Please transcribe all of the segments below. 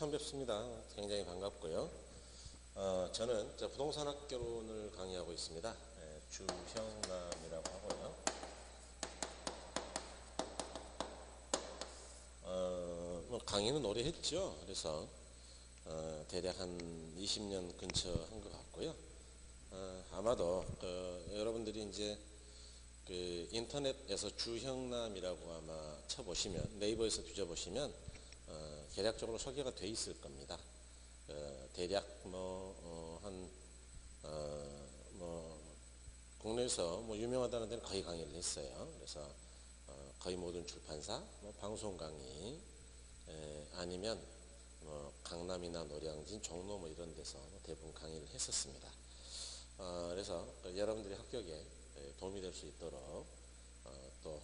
처음 뵙습니다. 굉장히 반갑고요. 저는 부동산학개론을 강의하고 있습니다. 주형남이라고 하고요. 강의는 오래 했죠. 그래서 대략 한 20년 근처 한 것 같고요. 아마도 여러분들이 이제 그 인터넷에서 주형남이라고 아마 쳐보시면, 네이버에서 뒤져보시면 대략적으로 소개가 돼 있을 겁니다. 대략 국내에서 유명하다는 데는 거의 강의를 했어요. 그래서 거의 모든 출판사, 방송 강의, 아니면 강남이나 노량진, 종로 이런 데서 대부분 강의를 했었습니다. 그래서 여러분들이 합격에 도움이 될 수 있도록 또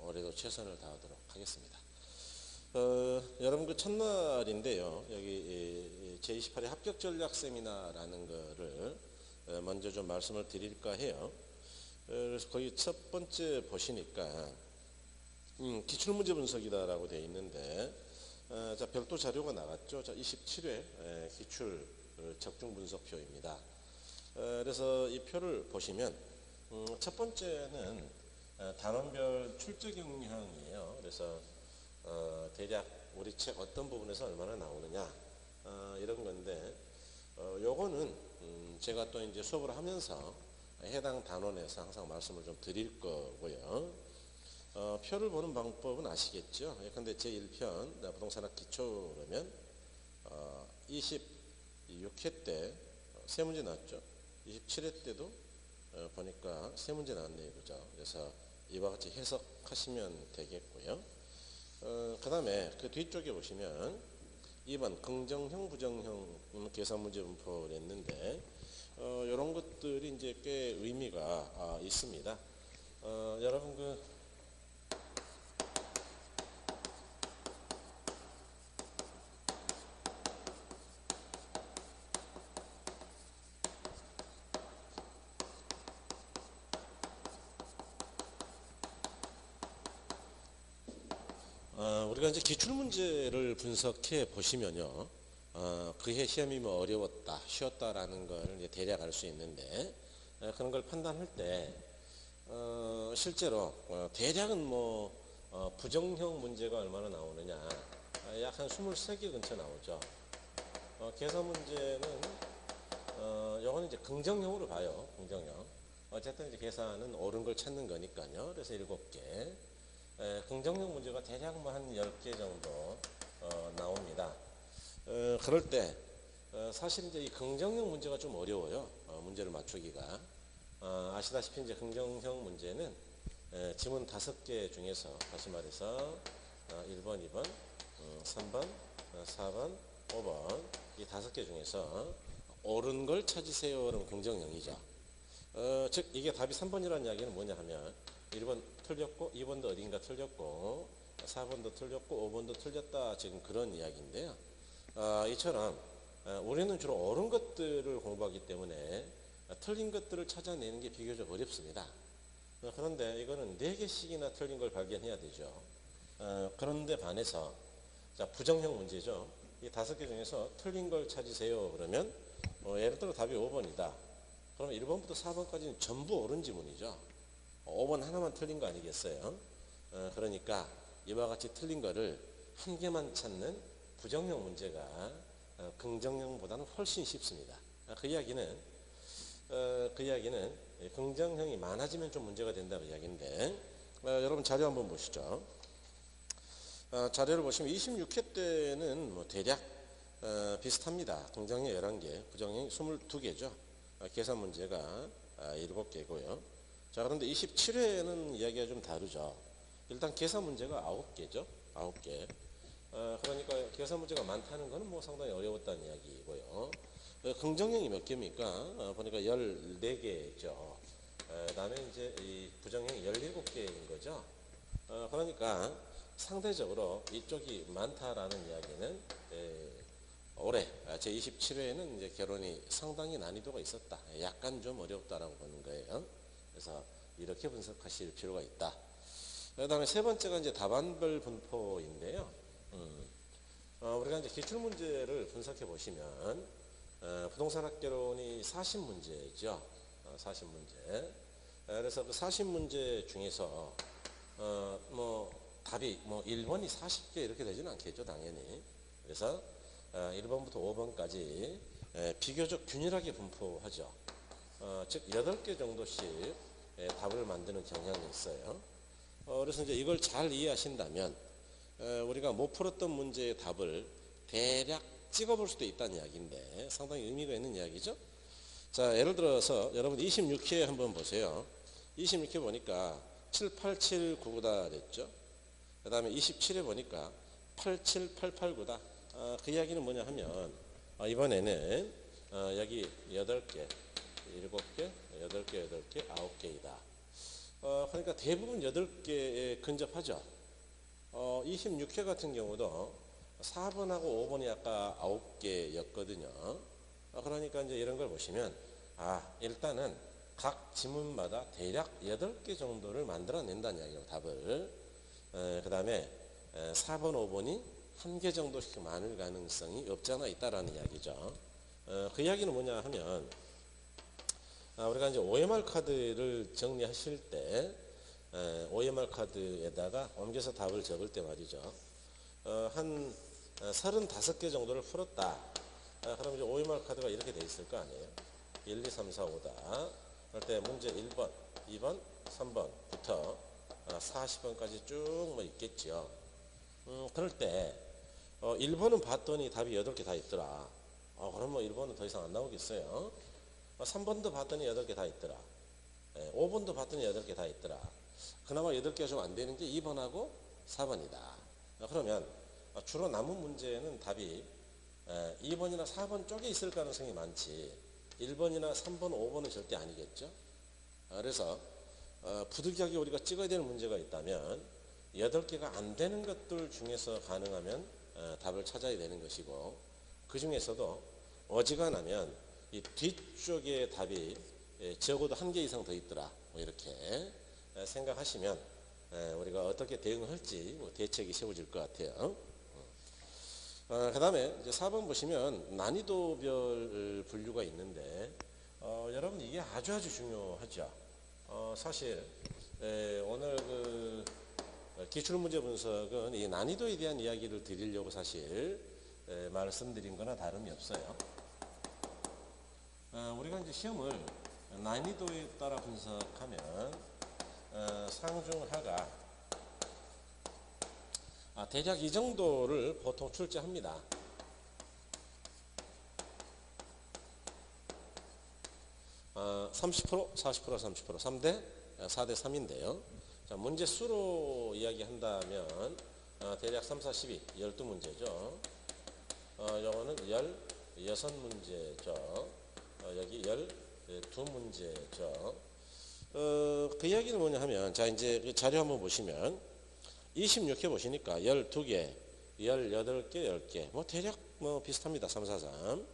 올해도 최선을 다하도록 하겠습니다. 여러분 그 첫날인데요. 여기 제28회 합격 전략 세미나라는 거를 먼저 좀 말씀을 드릴까 해요. 그래서 거기 첫 번째 보시니까 기출문제 분석이다라고 되어 있는데, 자, 별도 자료가 나갔죠. 자, 27회 기출 적중 분석표입니다. 그래서 이 표를 보시면 첫 번째는 단원별 출제 경향이에요. 그래서 대략 우리 책 어떤 부분에서 얼마나 나오느냐 이런 건데, 요거는 제가 또 이제 수업을 하면서 해당 단원에서 항상 말씀을 좀 드릴 거고요. 표를 보는 방법은 아시겠죠? 예컨대 제1편 부동산학 기초 그러면 26회 때 세 문제 나왔죠. 27회 때도 보니까 세 문제 나왔네요. 그죠? 그래서 이와 같이 해석하시면 되겠고요. 그 다음에 그 뒤쪽에 보시면 2번 긍정형 부정형 계산 문제 분포를 했는데, 이런 것들이 이제 꽤 의미가 있습니다. 여러분 우리가 이제 기출문제를 분석해 보시면요, 그해 시험이 어려웠다, 쉬웠다라는 걸 이제 대략 알 수 있는데, 그런 걸 판단할 때, 실제로, 대략은 부정형 문제가 얼마나 나오느냐, 약 한 23개 근처 나오죠. 계산 문제는, 요거는 이제 긍정형으로 봐요, 긍정형. 어쨌든 이제 계산은 옳은 걸 찾는 거니까요. 그래서 7개. 긍정형 문제가 대략 한 10개 정도 나옵니다. 그럴 때 사실 이제 이 긍정형 문제가 좀 어려워요. 문제를 맞추기가. 아시다시피 이제 긍정형 문제는 지문 5개 중에서, 다시 말해서 1번, 2번, 3번, 4번, 5번 이 5개 중에서 옳은 걸 찾으세요는 긍정형이죠. 즉 이게 답이 3번이라는 이야기는 뭐냐 하면 1번 틀렸고 2번도 어딘가 틀렸고 4번도 틀렸고 5번도 틀렸다, 지금 그런 이야기인데요. 이처럼 우리는 주로 옳은 것들을 공부하기 때문에 틀린 것들을 찾아내는 게 비교적 어렵습니다. 그런데 이거는 4개씩이나 틀린 걸 발견해야 되죠. 그런데 반해서 자, 부정형 문제죠. 이 5개 중에서 틀린 걸 찾으세요 그러면 예를 들어 답이 5번이다. 그럼 1번부터 4번까지는 전부 옳은 지문이죠. 5번 하나만 틀린 거 아니겠어요? 그러니까 이와 같이 틀린 거를 한 개만 찾는 부정형 문제가 긍정형보다는 훨씬 쉽습니다. 그 이야기는 긍정형이 많아지면 좀 문제가 된다는 이야기인데, 여러분 자료 한번 보시죠. 자료를 보시면 26회 때는 대략 비슷합니다. 긍정형 11개, 부정형 22개죠. 계산 문제가 7개고요. 자, 그런데 27회는 이야기가 좀 다르죠. 일단 계산 문제가 9개죠. 9개. 그러니까 계산 문제가 많다는 것은 상당히 어려웠다는 이야기고요. 긍정형이 몇 개입니까? 보니까 14개죠. 그다음에 이제 이 부정형이 17개인 거죠. 그러니까 상대적으로 이쪽이 많다라는 이야기는 올해 제27회에는 이제 결론이 상당히 난이도가 있었다. 약간 좀 어렵다라고 보는 거예요. 그래서 이렇게 분석하실 필요가 있다. 그 다음에 세 번째가 이제 답안별 분포인데요. 우리가 이제 기출문제를 분석해 보시면 부동산 학개론이 40문제죠. 40문제. 그래서 그 40문제 중에서 뭐 답이 뭐 1번이 40개 이렇게 되지는 않겠죠, 당연히. 그래서 1번부터 5번까지 비교적 균일하게 분포하죠. 즉 8개 정도씩 답을 만드는 경향이 있어요. 그래서 이제 이걸 잘 이해하신다면 우리가 못 풀었던 문제의 답을 대략 찍어볼 수도 있다는 이야기인데 상당히 의미가 있는 이야기죠. 자, 예를 들어서 여러분 26회 한번 보세요. 26회 보니까 7, 8, 7, 9다 됐죠. 그 다음에 27회 보니까 8, 7, 8, 8, 9다. 그 이야기는 뭐냐 하면 이번에는 여기 8개, 7개, 8개, 8개, 9개이다. 그러니까 대부분 8개에 근접하죠. 26회 같은 경우도 4번하고 5번이 아까 9개였거든요. 그러니까 이제 이런 걸 보시면 일단은 각 지문마다 대략 8개 정도를 만들어낸다는 이야기예요, 답을. 그 다음에 4번, 5번이 1개 정도씩 많을 가능성이 없지 않아 있다라는 이야기죠. 그 이야기는 뭐냐 하면 우리가 이제 OMR 카드를 정리하실 때 OMR 카드에다가 옮겨서 답을 적을 때 말이죠. 한 35개 정도를 풀었다. 그럼 이제 OMR 카드가 이렇게 돼 있을 거 아니에요. 1, 2, 3, 4, 5다. 그럴 때 문제 1번, 2번, 3번부터 40번까지 쭉 뭐 있겠죠. 그럴 때 1번은 봤더니 답이 8개 다 있더라. 그럼 뭐 1번은 더 이상 안 나오겠어요. 3번도 봤더니 8개 다 있더라. 5번도 봤더니 8개 다 있더라. 그나마 8개가 좀 안 되는 게 2번하고 4번이다. 그러면 주로 남은 문제는 답이 2번이나 4번 쪽에 있을 가능성이 많지 1번이나 3번, 5번은 절대 아니겠죠. 그래서 부득이하게 우리가 찍어야 되는 문제가 있다면 8개가 안 되는 것들 중에서 가능하면 답을 찾아야 되는 것이고 그 중에서도 어지간하면 이 뒤쪽에 답이 적어도 1개 이상 더 있더라. 뭐 이렇게 생각하시면 우리가 어떻게 대응할지 뭐 대책이 세워질 것 같아요. 그 다음에 이제 4번 보시면 난이도별 분류가 있는데 여러분 이게 아주 중요하죠. 사실 오늘 그 기출문제 분석은 이 난이도에 대한 이야기를 드리려고 사실 말씀드린 거나 다름이 없어요. 우리가 이제 시험을 난이도에 따라 분석하면 상중하가 대략 이 정도를 보통 출제합니다. 30%, 40%, 30%, 3대 4대 3인데요. 자, 문제 수로 이야기한다면 대략 3, 4, 12, 12문제죠. 요거는 16문제죠. 여기 12문제죠. 그 이야기는 뭐냐 하면 자 이제 그 자료 한번 보시면 26회 보시니까 12개, 18개, 10개 뭐 대략 뭐 비슷합니다. 3, 4, 3.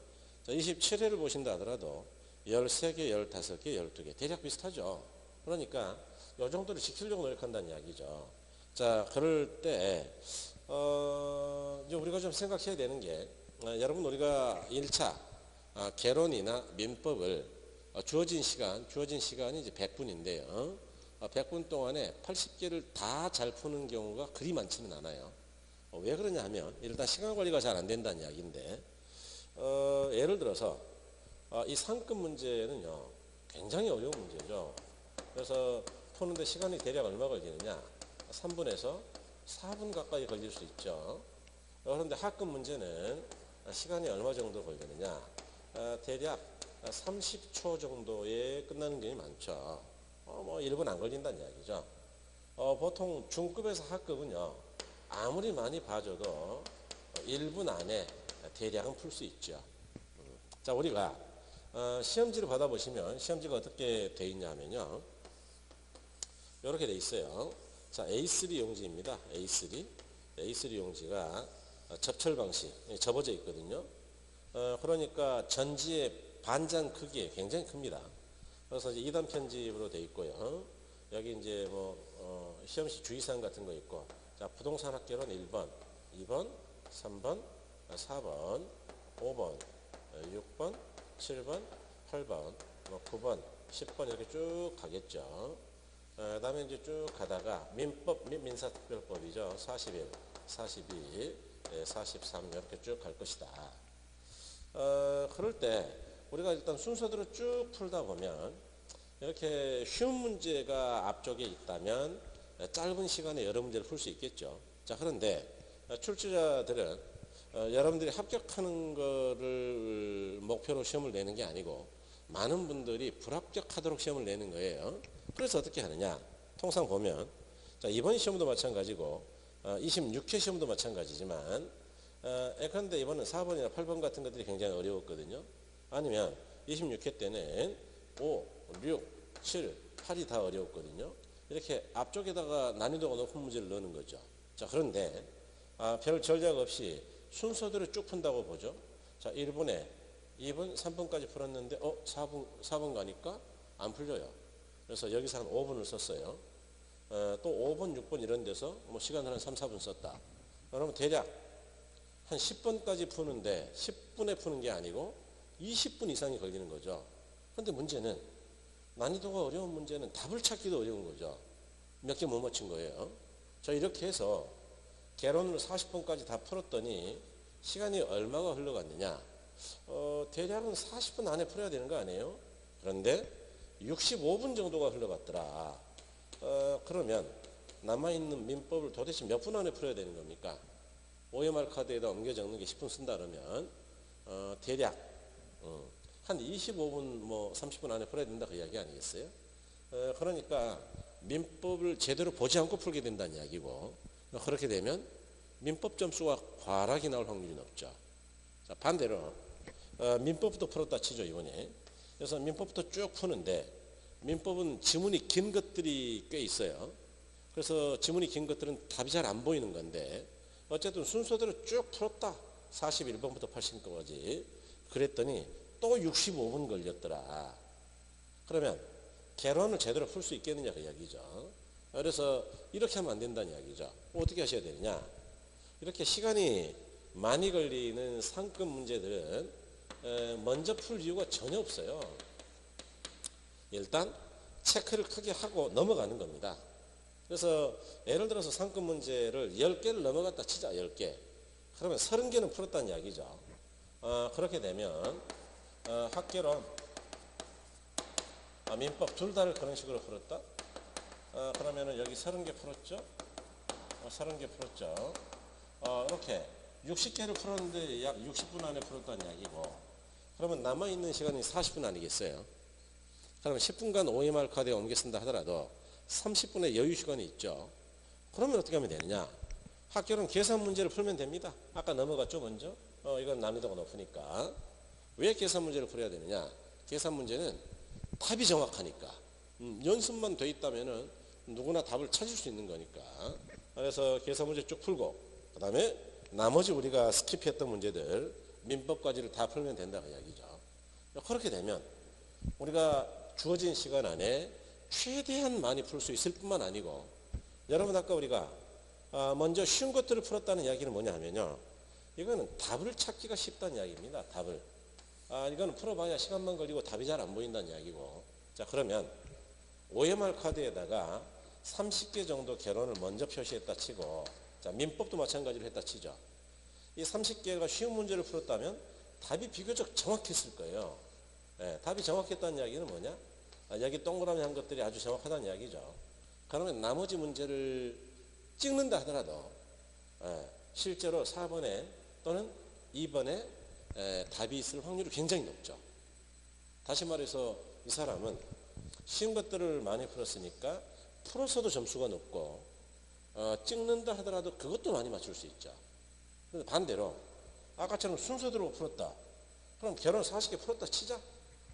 자, 27회를 보신다 하더라도 13개, 15개, 12개 대략 비슷하죠. 그러니까 요 정도를 지키려고 노력한다는 이야기죠. 자, 그럴 때 이제 우리가 좀 생각해야 되는 게 여러분 우리가 1차 개론이나 민법을 주어진 시간이 이제 100분인데요. 100분 동안에 80개를 다 잘 푸는 경우가 그리 많지는 않아요. 왜 그러냐 하면 일단 시간 관리가 잘 안 된다는 이야기인데 예를 들어서 이 상급 문제는요 굉장히 어려운 문제죠. 그래서 푸는데 시간이 대략 얼마 걸리느냐 3분에서 4분 가까이 걸릴 수 있죠. 그런데 하급 문제는 시간이 얼마 정도 걸리느냐 대략 30초 정도에 끝나는 경우가 많죠. 뭐 1분 안 걸린다는 이야기죠. 보통 중급에서 하급은요 아무리 많이 봐줘도 1분 안에 대략은 풀 수 있죠. 자, 우리가 시험지를 받아보시면 시험지가 어떻게 되어 있냐 하면요 이렇게 되어 있어요. 자, A3 용지입니다. A3 용지가 접철 방식 접어져 있거든요. 그러니까 전지의 반장 크기 굉장히 큽니다. 그래서 이제 2단 편집으로 되어 있고요. 여기 이제 뭐 시험시 주의사항 같은 거 있고, 자, 부동산 학개론 1번, 2번, 3번, 4번, 5번, 6번, 7번, 8번, 9번, 10번 이렇게 쭉 가겠죠. 그 다음에 이제 쭉 가다가 민법 및 민사특별법이죠. 41, 42, 43 이렇게 쭉 갈 것이다. 그럴 때 우리가 일단 순서대로 쭉 풀다 보면 이렇게 쉬운 문제가 앞쪽에 있다면 짧은 시간에 여러 문제를 풀 수 있겠죠. 자, 그런데 출제자들은 여러분들이 합격하는 거를 목표로 시험을 내는 게 아니고 많은 분들이 불합격하도록 시험을 내는 거예요. 그래서 어떻게 하느냐? 통상 보면 자, 이번 시험도 마찬가지고 26회 시험도 마찬가지지만 그런데 이번은 4번이나 8번 같은 것들이 굉장히 어려웠거든요. 아니면 26회 때는 5, 6, 7, 8이 다 어려웠거든요. 이렇게 앞쪽에다가 난이도가 높은 문제를 넣는 거죠. 자, 그런데 별 전략 없이 순서대로 쭉 푼다고 보죠. 자, 1분에 2분, 3분까지 풀었는데 4분 가니까 안 풀려요. 그래서 여기서 한 5분을 썼어요. 또 5분, 6분 이런 데서 시간을 한 3, 4분 썼다. 그러면 대략 한 10분까지 푸는데 10분에 푸는 게 아니고 20분 이상이 걸리는 거죠. 그런데 문제는 난이도가 어려운 문제는 답을 찾기도 어려운 거죠. 몇 개 못 맞춘 거예요. 자, 이렇게 해서 개론을 40분까지 다 풀었더니 시간이 얼마가 흘러갔느냐? 대략은 40분 안에 풀어야 되는 거 아니에요? 그런데 65분 정도가 흘러갔더라. 그러면 남아있는 민법을 도대체 몇 분 안에 풀어야 되는 겁니까? OMR 카드에다 옮겨 적는 게 10분 쓴다 그러면 대략 한 25분 30분 안에 풀어야 된다 그 이야기 아니겠어요? 그러니까 민법을 제대로 보지 않고 풀게 된다는 이야기고 그렇게 되면 민법 점수가 과락이 나올 확률이 높죠. 자, 반대로 민법부터 풀었다 치죠 이번에. 그래서 민법부터 쭉 푸는데 민법은 지문이 긴 것들이 꽤 있어요. 그래서 지문이 긴 것들은 답이 잘 안 보이는 건데 어쨌든 순서대로 쭉 풀었다. 41번부터 80번까지. 그랬더니 또 65분 걸렸더라. 그러면 개론을 제대로 풀 수 있겠느냐 그 이야기죠. 그래서 이렇게 하면 안 된다는 이야기죠. 어떻게 하셔야 되느냐. 이렇게 시간이 많이 걸리는 상급 문제들은 먼저 풀 이유가 전혀 없어요. 일단 체크를 크게 하고 넘어가는 겁니다. 그래서 예를 들어서 상급 문제를 10개를 넘어갔다 치자. 10개. 그러면 30개는 풀었다는 이야기죠. 그렇게 되면 학개론 민법 둘 다를 그런 식으로 풀었다. 그러면은 여기 30개 풀었죠. 30개 풀었죠. 이렇게 60개를 풀었는데 약 60분 안에 풀었다는 이야기고 그러면 남아있는 시간이 40분 아니겠어요. 그러면 10분간 OMR 카드에 옮겨 쓴다 하더라도 30분의 여유 시간이 있죠. 그러면 어떻게 하면 되느냐. 학교는 계산 문제를 풀면 됩니다. 아까 넘어갔죠 먼저. 이건 난이도가 높으니까. 왜 계산 문제를 풀어야 되느냐. 계산 문제는 답이 정확하니까. 연습만 돼 있다면은 누구나 답을 찾을 수 있는 거니까. 그래서 계산 문제 쭉 풀고 그 다음에 나머지 우리가 스킵했던 문제들 민법까지를 다 풀면 된다 그 이야기죠. 그렇게 되면 우리가 주어진 시간 안에 최대한 많이 풀 수 있을 뿐만 아니고 여러분 아까 우리가 먼저 쉬운 것들을 풀었다는 이야기는 뭐냐 하면요. 이거는 답을 찾기가 쉽다는 이야기입니다. 답을. 이거는 풀어봐야 시간만 걸리고 답이 잘 안 보인다는 이야기고. 자, 그러면 OMR 카드에다가 30개 정도 개론을 먼저 표시했다 치고 자, 민법도 마찬가지로 했다 치죠. 이 30개가 쉬운 문제를 풀었다면 답이 비교적 정확했을 거예요. 답이 정확했다는 이야기는 뭐냐? 여기 동그라미 한 것들이 아주 정확하다는 이야기죠. 그러면 나머지 문제를 찍는다 하더라도 실제로 4번에 또는 2번에 답이 있을 확률이 굉장히 높죠. 다시 말해서 이 사람은 쉬운 것들을 많이 풀었으니까 풀어서도 점수가 높고 찍는다 하더라도 그것도 많이 맞출 수 있죠. 그런데 반대로 아까처럼 순서대로 풀었다. 그럼 개론 40개 풀었다 치자.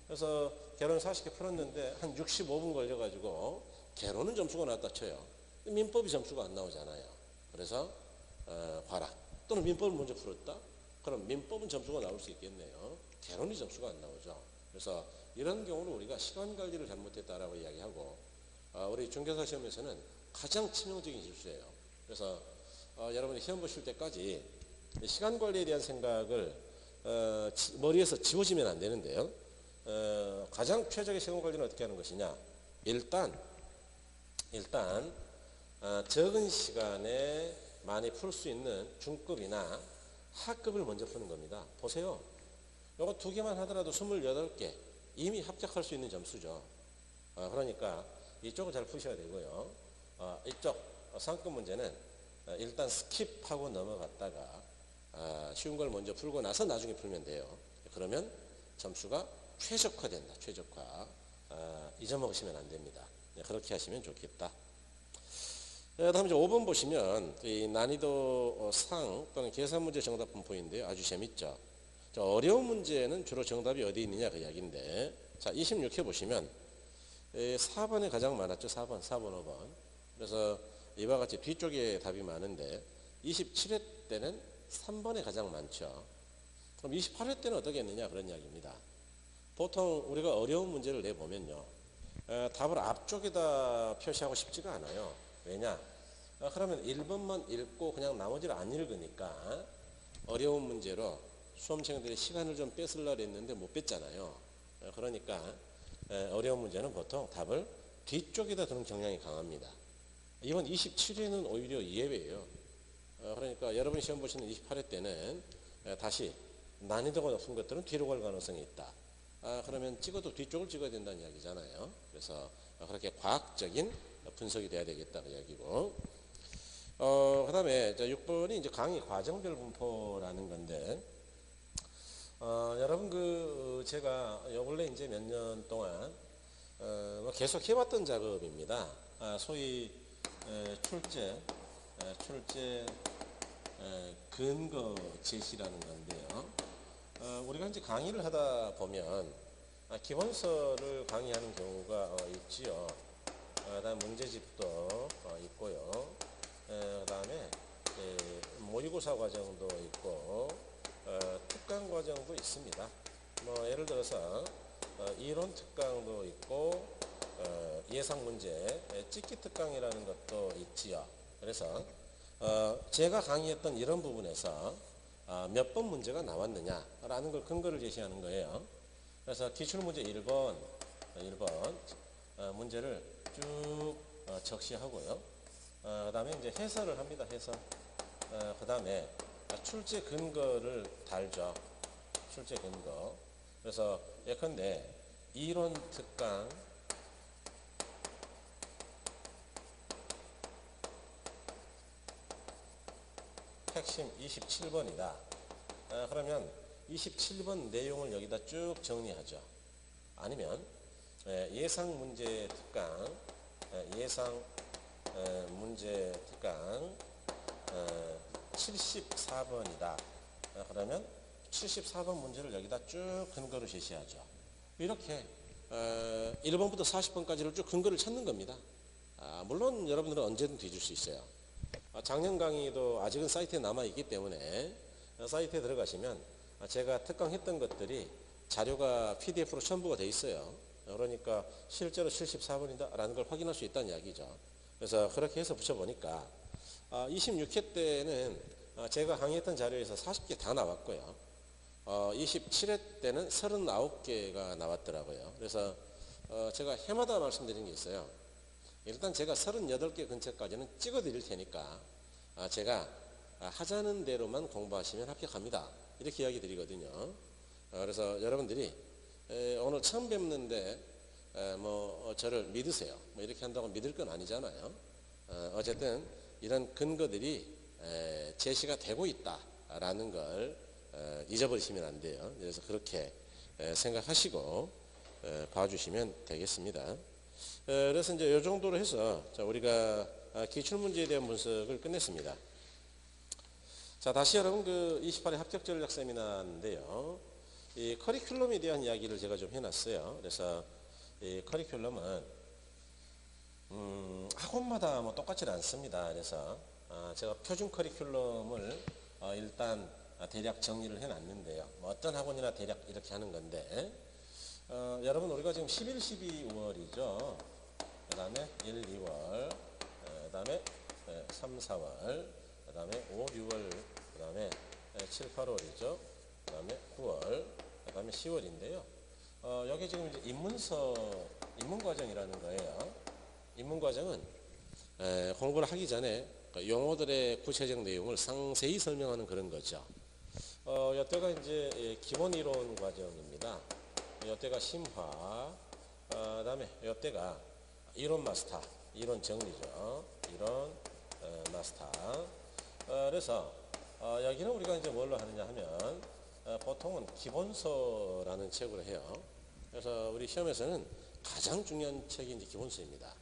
그래서 개론 40개 풀었는데 한 65분 걸려가지고 개론은 점수가 나왔다 쳐요. 민법이 점수가 안 나오잖아요. 그래서 과락. 또는 민법을 먼저 풀었다. 그럼 민법은 점수가 나올 수 있겠네요. 개론이 점수가 안 나오죠. 그래서 이런 경우는 우리가 시간 관리를 잘못했다라고 이야기하고 우리 중개사 시험에서는 가장 치명적인 실수예요. 그래서 여러분이 시험 보실 때까지 시간 관리에 대한 생각을 머리에서 지워지면 안 되는데요. 가장 최적의 시간 관리는 어떻게 하는 것이냐? 일단 적은 시간에 많이 풀 수 있는 중급이나 하급을 먼저 푸는 겁니다. 보세요. 이거 두 개만 하더라도 28개 이미 합격할 수 있는 점수죠. 그러니까 이쪽을 잘 푸셔야 되고요. 이쪽 상급 문제는 일단 스킵하고 넘어갔다가 쉬운 걸 먼저 풀고 나서 나중에 풀면 돼요. 그러면 점수가 최적화된다. 최적화. 잊어먹으시면 안 됩니다. 그렇게 하시면 좋겠다. 다음 이제 5번 보시면 이 난이도 상 또는 계산 문제 정답 분포인데요. 아주 재밌죠. 어려운 문제는 주로 정답이 어디 있느냐 그 이야기인데, 자 26회 보시면 4번에 가장 많았죠. 4번, 5번. 그래서 이와 같이 뒤쪽에 답이 많은데 27회 때는 3번에 가장 많죠. 그럼 28회 때는 어떻게 했느냐 그런 이야기입니다. 보통 우리가 어려운 문제를 내보면요, 답을 앞쪽에다 표시하고 싶지가 않아요. 왜냐? 그러면 1번만 읽고 그냥 나머지를 안 읽으니까 어려운 문제로 수험생들이 시간을 좀 뺏으려고 했는데 못 뺐잖아요. 그러니까 어려운 문제는 보통 답을 뒤쪽에다 두는 경향이 강합니다. 이번 27회는 오히려 예외예요. 그러니까 여러분이 시험 보시는 28회 때는 다시 난이도가 높은 것들은 뒤로 갈 가능성이 있다. 그러면 찍어도 뒤쪽을 찍어야 된다는 이야기잖아요. 그래서 그렇게 과학적인 분석이 돼야 되겠다 그 이야기고, 그 다음에 6번이 이제 강의 과정별 분포라는 건데, 여러분 제가 요 근래 이제 몇 년 동안 계속 해왔던 작업입니다. 소위 출제 근거 제시라는 건데요. 우리가 이제 강의를 하다 보면 기본서를 강의하는 경우가 있지요. 그다음 문제집도 있고요. 그다음에 모의고사 과정도 있고 특강 과정도 있습니다. 뭐 예를 들어서 이론 특강도 있고 예상 문제 찍기 특강이라는 것도 있지요. 그래서 제가 강의했던 이런 부분에서 몇 번 문제가 나왔느냐라는 걸 근거를 제시하는 거예요. 그래서 기출문제 1번 문제를 쭉 적시하고요. 그 다음에 이제 해설을 합니다. 해설. 그 다음에 출제 근거를 달죠. 출제 근거. 그래서 예컨대 이론 특강 핵심 27번이다. 그러면 27번 내용을 여기다 쭉 정리하죠. 아니면 예상 문제 특강, 예상 문제 특강 74번이다. 그러면 74번 문제를 여기다 쭉 근거로 제시하죠. 이렇게 1번부터 40번까지를 쭉 근거를 찾는 겁니다. 물론 여러분들은 언제든 뒤질 수 있어요. 작년 강의도 아직은 사이트에 남아있기 때문에 사이트에 들어가시면 제가 특강했던 것들이 자료가 PDF로 첨부가 되어 있어요. 그러니까 실제로 74번이다 라는 걸 확인할 수 있다는 이야기죠. 그래서 그렇게 해서 붙여보니까 26회 때는 제가 강의했던 자료에서 40개 다 나왔고요. 27회 때는 39개가 나왔더라고요. 그래서 제가 해마다 말씀드린 게 있어요. 일단 제가 38개 근처까지는 찍어 드릴 테니까 제가 하자는 대로만 공부하시면 합격합니다. 이렇게 이야기 드리거든요. 그래서 여러분들이 오늘 처음 뵙는데 뭐 저를 믿으세요. 뭐 이렇게 한다고 믿을 건 아니잖아요. 어쨌든 이런 근거들이 제시가 되고 있다라는 걸 잊어버리시면 안 돼요. 그래서 그렇게 생각하시고 봐주시면 되겠습니다. 그래서 이제 이 정도로 해서 우리가 기출문제에 대한 분석을 끝냈습니다. 자, 다시 여러분 28회 합격 전략 세미나인데요. 이 커리큘럼에 대한 이야기를 제가 좀 해놨어요. 그래서 이 커리큘럼은 학원마다 뭐 똑같지 않습니다. 그래서 제가 표준 커리큘럼을 일단 대략 정리를 해놨는데요. 뭐 어떤 학원이나 대략 이렇게 하는 건데, 여러분 우리가 지금 11, 12월이죠. 그 다음에 1, 2월, 그 다음에 3, 4월, 그 다음에 5, 6월, 그 다음에 7, 8월이죠. 그 다음에 9월, 그 다음에 10월인데요. 여기 지금 이제 입문과정이라는 거예요. 입문과정은 공부를 하기 전에 용어들의 구체적 내용을 상세히 설명하는 그런 거죠. 이때가 이제 기본 이론 과정입니다. 이때가 심화, 그다음에 이때가 이론 마스터, 이론 정리죠. 이론 마스터. 그래서 여기는 우리가 이제 뭘로 하느냐 하면 보통은 기본서라는 책으로 해요. 그래서 우리 시험에서는 가장 중요한 책이 이제 기본서입니다.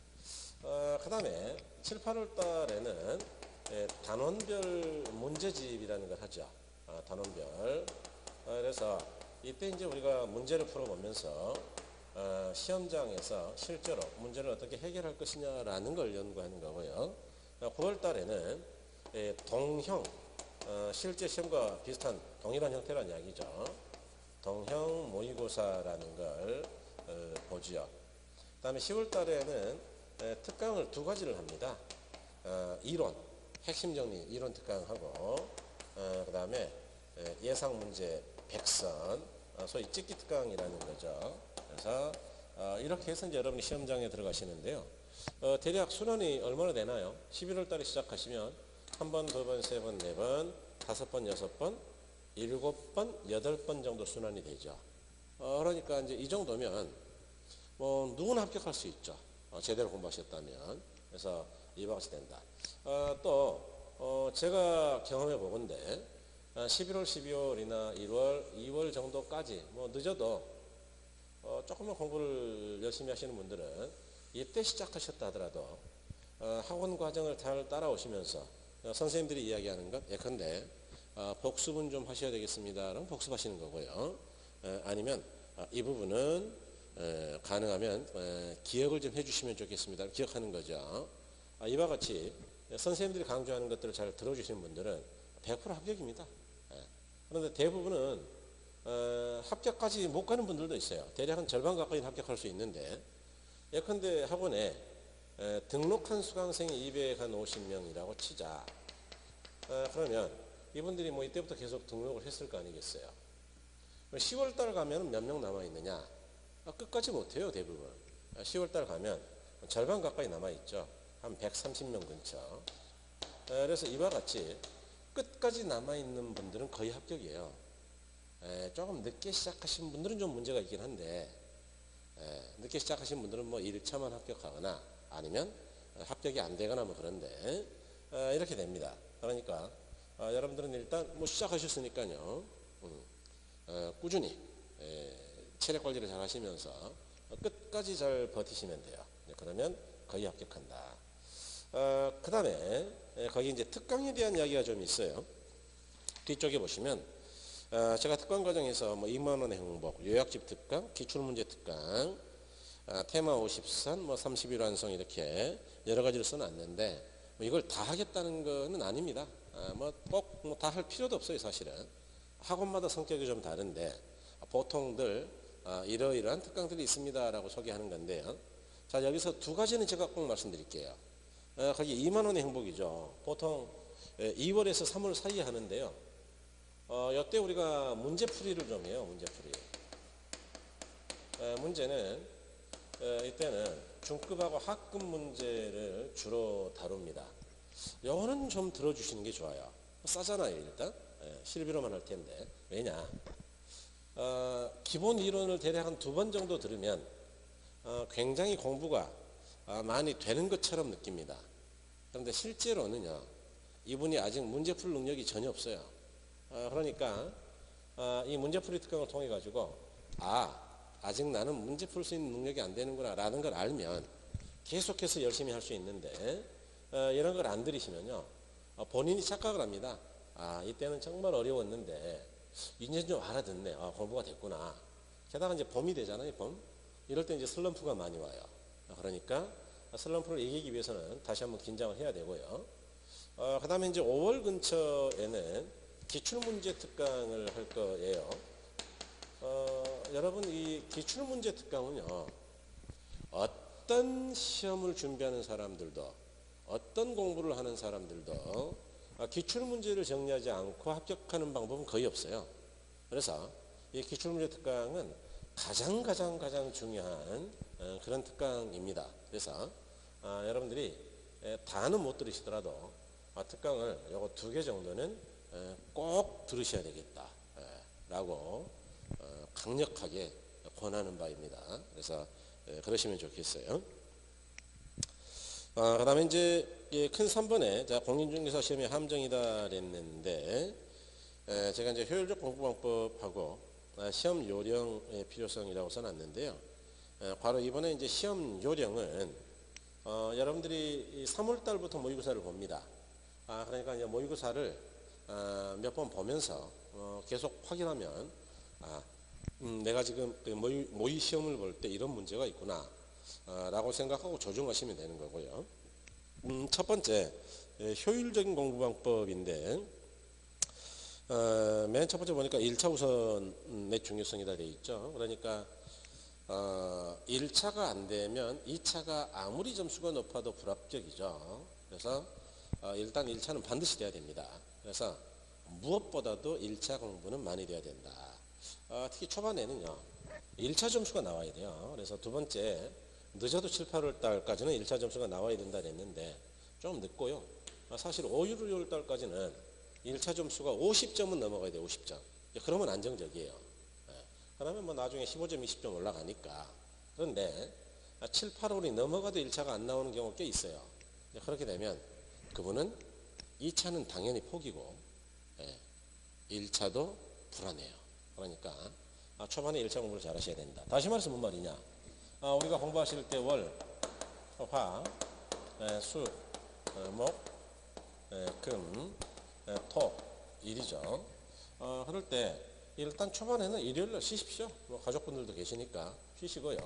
그 다음에 7, 8월 달에는 단원별 문제집이라는 걸 하죠. 단원별. 그래서 이때 이제 우리가 문제를 풀어보면서 시험장에서 실제로 문제를 어떻게 해결할 것이냐라는 걸 연구하는 거고요. 9월 달에는 동형, 실제 시험과 비슷한 동일한 형태라는 이야기죠. 동형 모의고사라는 걸 보지요. 그 다음에 10월 달에는 특강을 두 가지를 합니다. 이론, 핵심 정리 이론 특강하고 그 다음에 예상 문제 100선, 소위 찍기 특강이라는 거죠. 그래서 이렇게 해서 이제 여러분이 시험장에 들어가시는데요. 대략 순원이 얼마나 되나요? 11월 달에 시작하시면 한 번, 두 번, 세 번, 네 번, 다섯 번, 여섯 번, 일곱 번, 여덟 번 정도 순환이 되죠. 그러니까 이제 이 정도면 뭐 누구나 합격할 수 있죠. 제대로 공부하셨다면. 그래서 이와 같이 된다. 또 제가 경험해 보건데 11월, 12월이나 1월, 2월 정도까지 뭐 늦어도 조금만 공부를 열심히 하시는 분들은 이때 시작하셨다 하더라도 학원 과정을 잘 따라오시면서 선생님들이 이야기하는 것 예컨대 복습은 좀 하셔야 되겠습니다. 그럼 복습하시는 거고요. 아니면 이 부분은 가능하면 기억을 좀 해주시면 좋겠습니다. 기억하는 거죠. 이와 같이 선생님들이 강조하는 것들을 잘 들어주시는 분들은 100% 합격입니다. 그런데 대부분은 합격까지 못 가는 분들도 있어요. 대략 한 절반 가까이는 합격할 수 있는데 예컨대 학원에 등록한 수강생이 250명이라고 치자. 그러면 이분들이 뭐 이때부터 계속 등록을 했을 거 아니겠어요. 10월달 가면 몇 명 남아있느냐. 끝까지 못해요. 대부분. 10월달 가면 절반 가까이 남아있죠. 한 130명 근처. 그래서 이와 같이 끝까지 남아있는 분들은 거의 합격이에요. 조금 늦게 시작하신 분들은 좀 문제가 있긴 한데 늦게 시작하신 분들은 뭐 1차만 합격하거나 아니면 합격이 안 되거나 뭐 그런데 이렇게 됩니다. 그러니까 여러분들은 일단 뭐 시작하셨으니까요. 꾸준히 체력 관리를 잘 하시면서 끝까지 잘 버티시면 돼요. 그러면 거의 합격한다. 그 다음에 거기 이제 특강에 대한 이야기가 좀 있어요. 뒤쪽에 보시면 제가 특강 과정에서 뭐 2만 원의 행복, 요약집 특강, 기출문제 특강, 테마 50선, 뭐 30일 완성 이렇게 여러 가지를 써놨는데 뭐 이걸 다 하겠다는 거는 아닙니다. 뭐 꼭 뭐 다 할 필요도 없어요. 사실은 학원마다 성격이 좀 다른데 보통들 이러이러한 특강들이 있습니다라고 소개하는 건데요. 자 여기서 두 가지는 제가 꼭 말씀드릴게요. 거기 2만 원의 행복이죠. 보통 2월에서 3월 사이에 하는데요. 이때 우리가 문제풀이를 좀 해요. 문제풀이. 문제는 이때는 중급하고 하급 문제를 주로 다룹니다. 요거는 좀 들어주시는 게 좋아요. 싸잖아요. 일단 실비로만 할 텐데. 왜냐 기본 이론을 대략 한 두 번 정도 들으면 굉장히 공부가 많이 되는 것처럼 느낍니다. 그런데 실제로는요 이분이 아직 문제 풀 능력이 전혀 없어요. 그러니까 이 문제풀이 특강을 통해 가지고 아직 나는 문제 풀 수 있는 능력이 안 되는구나 라는 걸 알면 계속해서 열심히 할 수 있는데 이런 걸 안 들이시면요 본인이 착각을 합니다. 이때는 정말 어려웠는데 이제 좀 알아듣네. 공부가 됐구나. 게다가 이제 봄이 되잖아요. 봄. 이럴 때 이제 슬럼프가 많이 와요. 그러니까 슬럼프를 이기기 위해서는 다시 한번 긴장을 해야 되고요. 그 다음에 이제 5월 근처에는 기출문제 특강을 할 거예요. 여러분 이 기출문제 특강은요 어떤 시험을 준비하는 사람들도 어떤 공부를 하는 사람들도 기출문제를 정리하지 않고 합격하는 방법은 거의 없어요. 그래서 이 기출문제 특강은 가장 중요한 그런 특강입니다. 그래서 여러분들이 다는 못 들으시더라도 특강을 요거 2개 정도는 꼭 들으셔야 되겠다 라고 강력하게 권하는 바입니다. 그래서 그러시면 좋겠어요. 그 다음에 이제 큰 3번에 자, 공인중개사 시험의 함정이다 그랬는데 제가 이제 효율적 공부방법하고 시험 요령의 필요성이라고 써놨는데요. 바로 이번에 이제 시험 요령은 여러분들이 3월 달부터 모의고사를 봅니다. 그러니까 이제 모의고사를 몇 번 보면서 계속 확인하면 내가 지금 모의 시험을 볼 때 이런 문제가 있구나 라고 생각하고 조정하시면 되는 거고요. 첫 번째 효율적인 공부방법인데 맨 첫 번째 보니까 1차 우선의 중요성이다 되어 있죠. 그러니까 1차가 안 되면 2차가 아무리 점수가 높아도 불합격이죠. 그래서 일단 1차는 반드시 돼야 됩니다. 그래서 무엇보다도 1차 공부는 많이 돼야 된다. 특히 초반에는요 1차 점수가 나와야 돼요. 그래서 두 번째 늦어도 7, 8월 달까지는 1차 점수가 나와야 된다 했는데 좀 늦고요. 사실 5, 6월 달까지는 1차 점수가 50점은 넘어가야 돼요. 50점. 그러면 안정적이에요. 그러면 뭐 나중에 15점, 20점 올라가니까. 그런데 7, 8월이 넘어가도 1차가 안 나오는 경우가 꽤 있어요. 그렇게 되면 그분은 2차는 당연히 포기고 1차도 불안해요. 그러니까 초반에 1차 공부를 잘 하셔야 된다. 다시 말해서 뭔 말이냐. 우리가 공부하실 때 월, 화, 수, 목, 금, 토, 일이죠. 그럴 때 일단 초반에는 일요일날 쉬십시오. 뭐 가족분들도 계시니까 쉬시고요.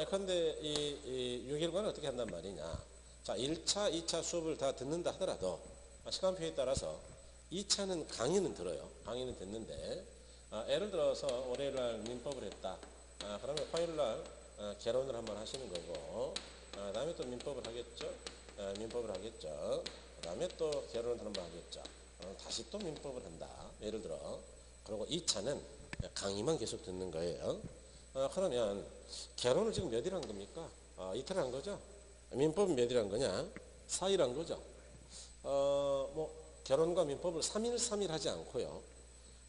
그런데 이 6일간은 어떻게 한단 말이냐. 자, 1차, 2차 수업을 다 듣는다 하더라도 시간표에 따라서 2차는 강의는 들어요. 강의는 듣는데 예를 들어서 월요일날 민법을 했다. 그러면 화요일날 개론을 한번 하시는 거고 그 다음에 또 민법을 하겠죠. 민법을 하겠죠. 그 다음에 또 개론을 한번 하겠죠. 다시 또 민법을 한다. 예를 들어. 그리고 2차는 강의만 계속 듣는 거예요. 그러면 개론을 지금 몇 일 한 겁니까? 이틀 한 거죠. 민법은 몇 일 한 거냐? 4일 한 거죠. 뭐 개론과 민법을 3일 3일 하지 않고요.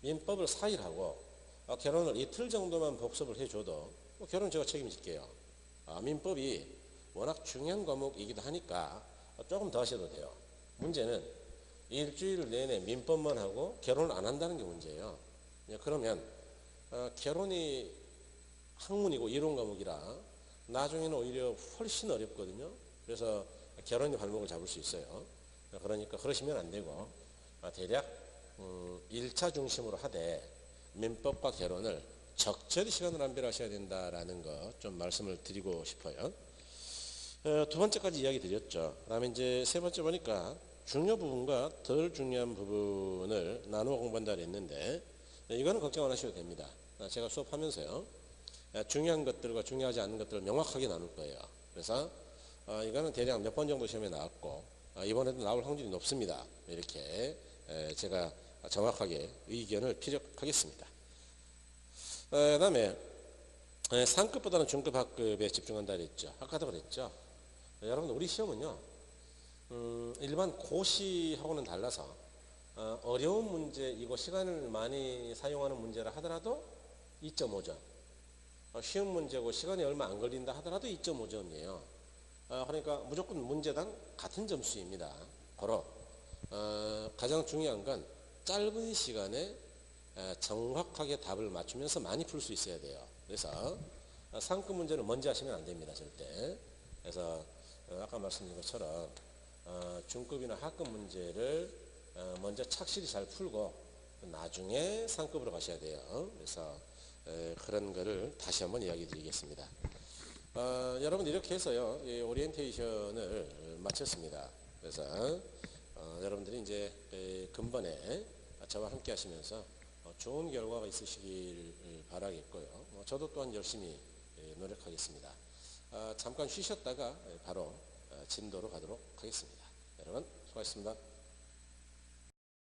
민법을 4일 하고 개론을 이틀 정도만 복습을 해줘도 개론 제가 책임질게요. 민법이 워낙 중요한 과목이기도 하니까 조금 더 하셔도 돼요. 문제는 일주일 내내 민법만 하고 개론을 안 한다는 게 문제예요. 그러면 개론이 학문이고 이론 과목이라 나중에는 오히려 훨씬 어렵거든요. 그래서 개론이 발목을 잡을 수 있어요. 그러니까 그러시면 안 되고 대략 1차 중심으로 하되 민법과 개론을 적절히 시간을 안배하셔야 된다라는 거 좀 말씀을 드리고 싶어요. 두 번째까지 이야기 드렸죠. 그 다음에 이제 세 번째 보니까 중요 부분과 덜 중요한 부분을 나누어 공부한다 했는데 이거는 걱정 안 하셔도 됩니다. 제가 수업하면서요. 중요한 것들과 중요하지 않은 것들을 명확하게 나눌 거예요. 그래서 이거는 대략 몇 번 정도 시험에 나왔고 이번에도 나올 확률이 높습니다. 이렇게 제가 정확하게 의견을 피력하겠습니다. 그 다음에 상급보다는 중급 학급에 집중한다 그랬죠. 아까도 그랬죠. 여러분 우리 시험은요. 일반 고시하고는 달라서 어려운 문제이고 시간을 많이 사용하는 문제라 하더라도 2.5점 쉬운 문제고 시간이 얼마 안 걸린다 하더라도 2.5점이에요. 그러니까 무조건 문제당 같은 점수입니다. 바로 가장 중요한 건 짧은 시간에 정확하게 답을 맞추면서 많이 풀 수 있어야 돼요. 그래서 상급 문제를 먼저 하시면 안 됩니다. 절대. 그래서 아까 말씀드린 것처럼 중급이나 하급 문제를 먼저 착실히 잘 풀고 나중에 상급으로 가셔야 돼요. 그래서 그런 거를 다시 한번 이야기 드리겠습니다. 여러분 이렇게 해서요. 오리엔테이션을 마쳤습니다. 그래서 여러분들이 이제 근본에 저와 함께 하시면서 좋은 결과가 있으시길 바라겠고요. 저도 또한 열심히 노력하겠습니다. 잠깐 쉬셨다가 바로 진도로 가도록 하겠습니다. 여러분 수고하셨습니다.